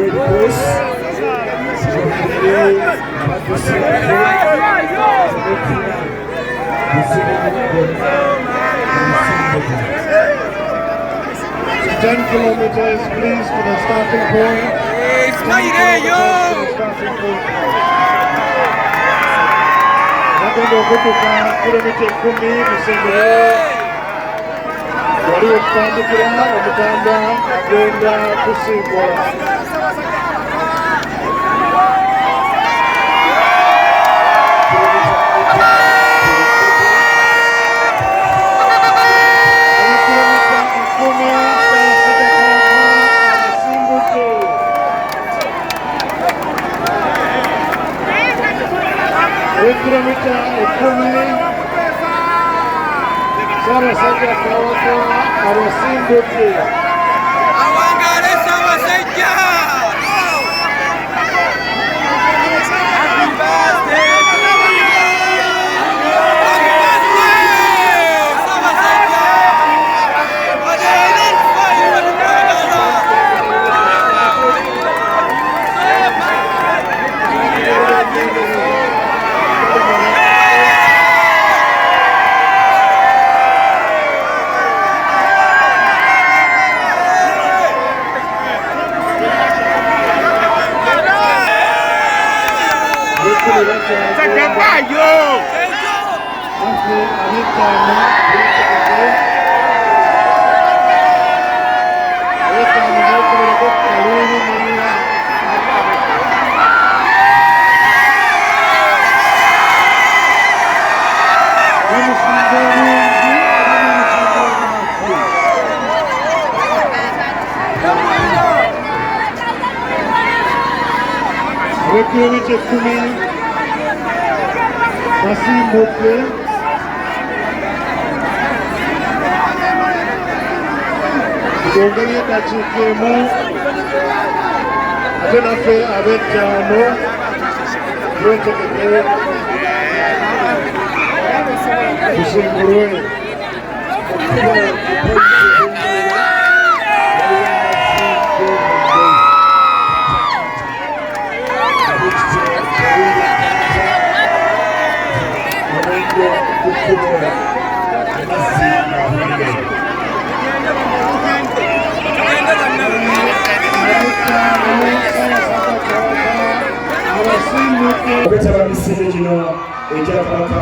Red Cross So 10 kilometers please to the starting point. 10 kilometers to the starting point. Nagomba okutuuka kilomita 10 Musembere wali okutandikira omutanda agenda kusimbula. Kilomita 10 Ssaabasajja Kabaka abasimbudde. Awangale Ssaabasajja! Kilomita 10 basimbudde. Twongere eddakiika emu ate naffe ab'ettaano twetegeke tusimbulwe. Obetaba misinde gino egya Kabaka